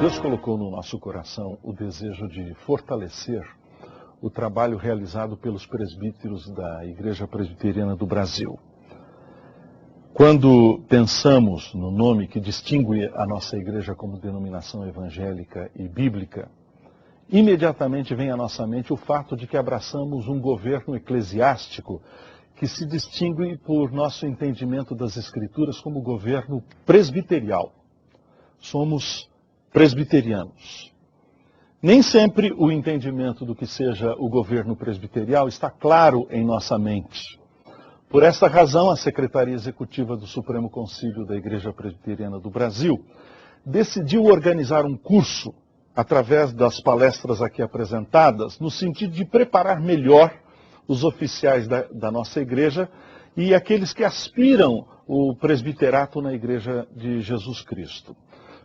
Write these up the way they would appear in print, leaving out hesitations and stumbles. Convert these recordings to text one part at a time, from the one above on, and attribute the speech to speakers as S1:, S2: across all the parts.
S1: Deus colocou no nosso coração o desejo de fortalecer o trabalho realizado pelos presbíteros da Igreja Presbiteriana do Brasil. Quando pensamos no nome que distingue a nossa igreja como denominação evangélica e bíblica, imediatamente vem à nossa mente o fato de que abraçamos um governo eclesiástico que se distingue por nosso entendimento das Escrituras como governo presbiterial. Somos presbiterianos. Nem sempre o entendimento do que seja o governo presbiterial está claro em nossa mente. Por esta razão, a Secretaria Executiva do Supremo Concílio da Igreja Presbiteriana do Brasil decidiu organizar um curso, através das palestras aqui apresentadas, no sentido de preparar melhor os oficiais da nossa igreja e aqueles que aspiram o presbiterato na Igreja de Jesus Cristo.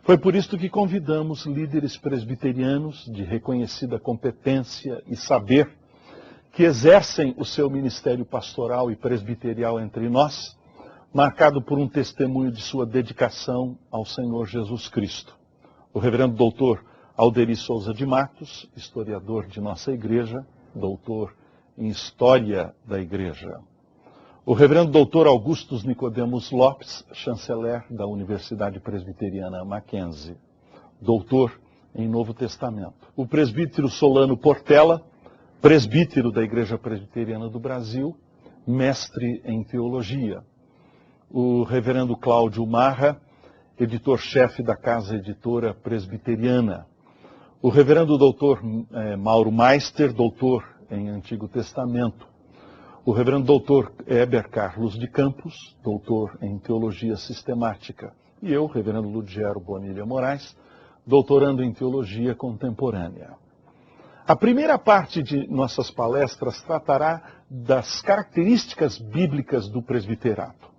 S1: Foi por isso que convidamos líderes presbiterianos de reconhecida competência e saber, que exercem o seu ministério pastoral e presbiterial entre nós, marcado por um testemunho de sua dedicação ao Senhor Jesus Cristo. O reverendo doutor Alderi Souza de Matos, historiador de nossa igreja, doutor em História da Igreja. O reverendo doutor Augustus Nicodemos Lopes, chanceler da Universidade Presbiteriana Mackenzie, doutor em Novo Testamento. O presbítero Solano Portela, presbítero da Igreja Presbiteriana do Brasil, mestre em teologia. O reverendo Cláudio Marra, editor-chefe da Casa Editora Presbiteriana. O reverendo doutor Mauro Meister, doutor em Antigo Testamento. O reverendo doutor Heber Carlos de Campos, doutor em Teologia Sistemática. E eu, reverendo Ludgero Bonilha Moraes, doutorando em Teologia Contemporânea. A primeira parte de nossas palestras tratará das características bíblicas do presbiterato.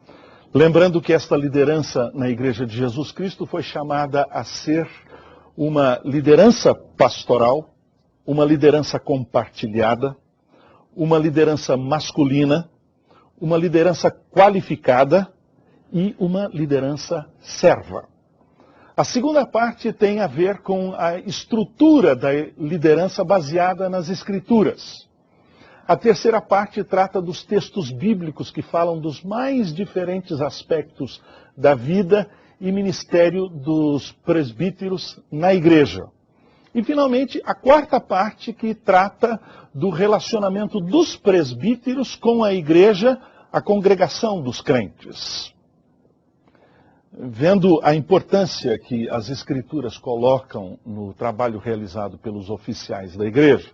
S1: Lembrando que esta liderança na Igreja de Jesus Cristo foi chamada a ser uma liderança pastoral, uma liderança compartilhada, uma liderança masculina, uma liderança qualificada e uma liderança serva. A segunda parte tem a ver com a estrutura da liderança baseada nas Escrituras. A terceira parte trata dos textos bíblicos que falam dos mais diferentes aspectos da vida e ministério dos presbíteros na igreja. E, finalmente, a quarta parte que trata do relacionamento dos presbíteros com a igreja, a congregação dos crentes. Vendo a importância que as Escrituras colocam no trabalho realizado pelos oficiais da igreja,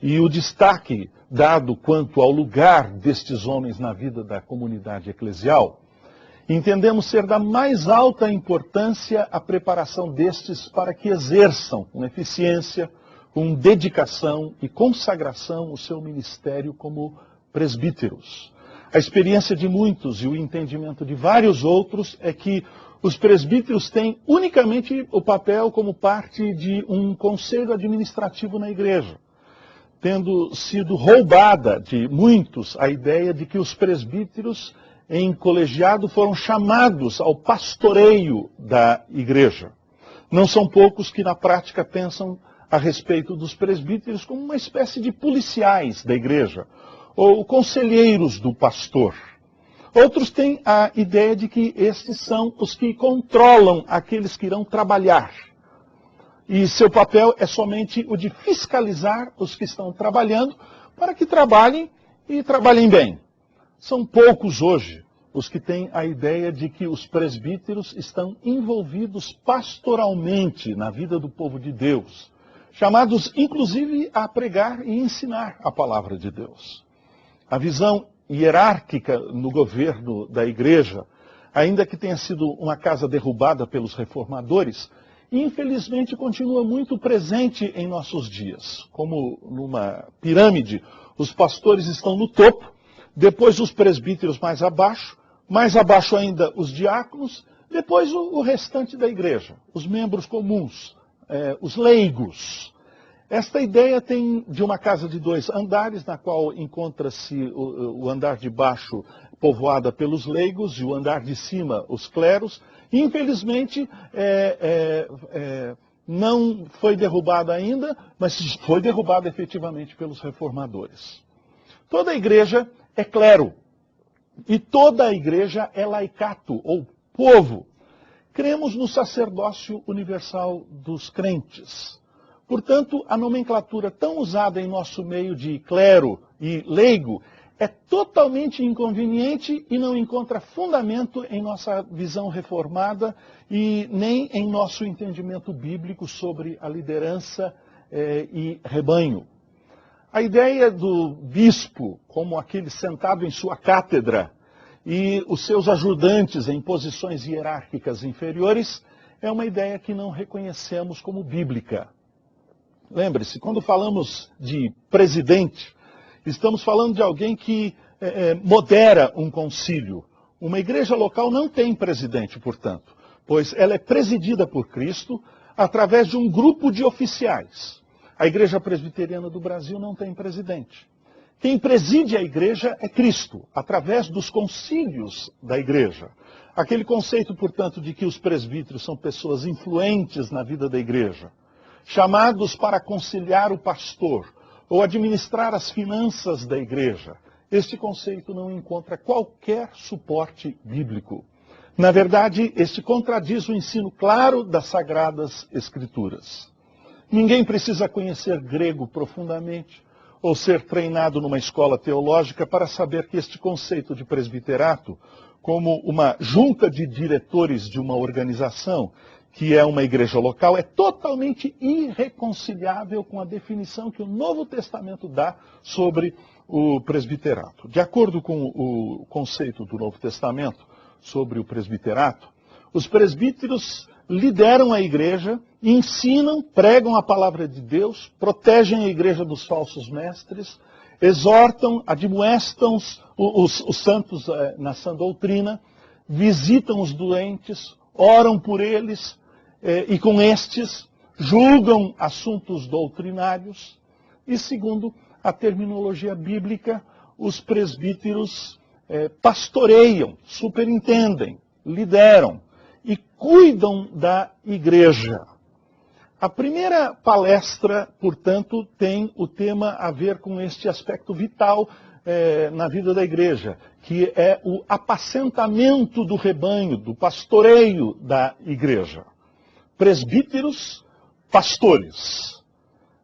S1: e o destaque dado quanto ao lugar destes homens na vida da comunidade eclesial, entendemos ser da mais alta importância a preparação destes para que exerçam com eficiência, com dedicação e consagração o seu ministério como presbíteros. A experiência de muitos e o entendimento de vários outros é que os presbíteros têm unicamente o papel como parte de um conselho administrativo na igreja, tendo sido roubada de muitos a ideia de que os presbíteros em colegiado foram chamados ao pastoreio da igreja. Não são poucos que na prática pensam a respeito dos presbíteros como uma espécie de policiais da igreja, ou conselheiros do pastor. Outros têm a ideia de que estes são os que controlam aqueles que irão trabalhar. E seu papel é somente o de fiscalizar os que estão trabalhando para que trabalhem e trabalhem bem. São poucos hoje os que têm a ideia de que os presbíteros estão envolvidos pastoralmente na vida do povo de Deus, chamados inclusive a pregar e ensinar a palavra de Deus. A visão hierárquica no governo da igreja, ainda que tenha sido uma casa derrubada pelos reformadores, infelizmente continua muito presente em nossos dias. Como numa pirâmide, os pastores estão no topo, depois os presbíteros mais abaixo ainda os diáconos, depois o restante da igreja, os membros comuns, os leigos. Esta ideia tem de uma casa de 2 andares, na qual encontra-se o andar de baixo povoada pelos leigos e o andar de cima os cleros. E, infelizmente, não foi derrubada ainda, mas foi derrubada efetivamente pelos reformadores. Toda a igreja é clero, e toda a igreja é laicato, ou povo. Cremos no sacerdócio universal dos crentes. Portanto, a nomenclatura tão usada em nosso meio de clero e leigo é totalmente inconveniente e não encontra fundamento em nossa visão reformada e nem em nosso entendimento bíblico sobre a liderança e rebanho. A ideia do bispo, como aquele sentado em sua cátedra, e os seus ajudantes em posições hierárquicas inferiores, é uma ideia que não reconhecemos como bíblica. Lembre-se, quando falamos de presidente, estamos falando de alguém que modera um concílio. Uma igreja local não tem presidente, portanto, pois ela é presidida por Cristo através de um grupo de oficiais. A Igreja Presbiteriana do Brasil não tem presidente. Quem preside a igreja é Cristo, através dos concílios da igreja. Aquele conceito, portanto, de que os presbíteros são pessoas influentes na vida da igreja, chamados para conciliar o pastor ou administrar as finanças da igreja. Este conceito não encontra qualquer suporte bíblico. Na verdade, este contradiz o ensino claro das Sagradas Escrituras. Ninguém precisa conhecer grego profundamente ou ser treinado numa escola teológica para saber que este conceito de presbiterato, como uma junta de diretores de uma organização, que é uma igreja local, é totalmente irreconciliável com a definição que o Novo Testamento dá sobre o presbiterato. De acordo com o conceito do Novo Testamento sobre o presbiterato, os presbíteros lideram a igreja, ensinam, pregam a palavra de Deus, protegem a igreja dos falsos mestres, exortam, admoestam os santos na sã doutrina, visitam os doentes, oram por eles e com estes julgam assuntos doutrinários. E segundo a terminologia bíblica, os presbíteros pastoreiam, superintendem, lideram e cuidam da igreja. A primeira palestra, portanto, tem o tema a ver com este aspecto vital na vida da igreja, que é o apacentamento do rebanho, do pastoreio da igreja. Presbíteros, pastores.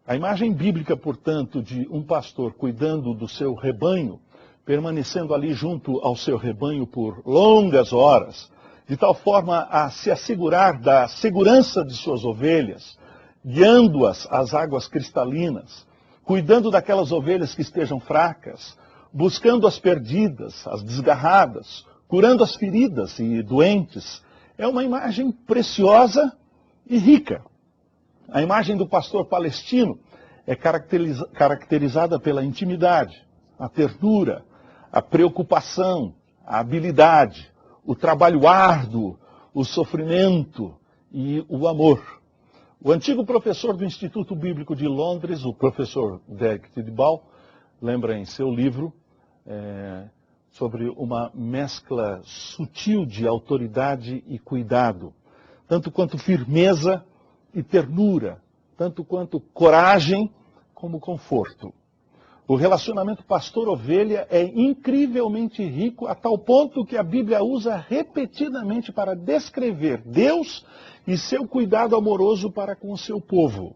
S1: A imagem bíblica, portanto, de um pastor cuidando do seu rebanho, permanecendo ali junto ao seu rebanho por longas horas, de tal forma a se assegurar da segurança de suas ovelhas, guiando-as às águas cristalinas, cuidando daquelas ovelhas que estejam fracas, buscando as perdidas, as desgarradas, curando as feridas e doentes, é uma imagem preciosa e rica. A imagem do pastor palestino é caracterizada pela intimidade, a ternura, a preocupação, a habilidade, o trabalho árduo, o sofrimento e o amor. O antigo professor do Instituto Bíblico de Londres, o professor Derek Tidball, lembra em seu livro sobre uma mescla sutil de autoridade e cuidado, tanto quanto firmeza e ternura, tanto quanto coragem como conforto. O relacionamento pastor-ovelha é incrivelmente rico, a tal ponto que a Bíblia usa repetidamente para descrever Deus e seu cuidado amoroso para com o seu povo.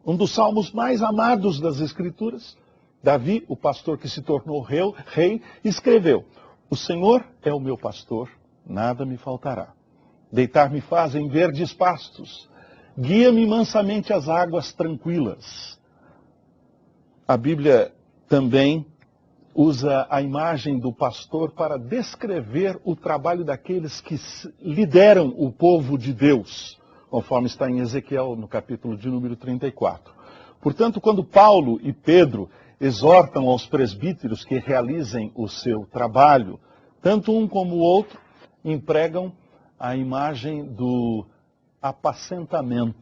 S1: Um dos salmos mais amados das Escrituras, Davi, o pastor que se tornou rei, escreveu: "O Senhor é o meu pastor, nada me faltará. Deitar-me faz em verdes pastos, guia-me mansamente às águas tranquilas." A Bíblia também usa a imagem do pastor para descrever o trabalho daqueles que lideram o povo de Deus, conforme está em Ezequiel, no capítulo de número 34. Portanto, quando Paulo e Pedro exortam aos presbíteros que realizem o seu trabalho, tanto um como o outro empregam a imagem do apacentamento.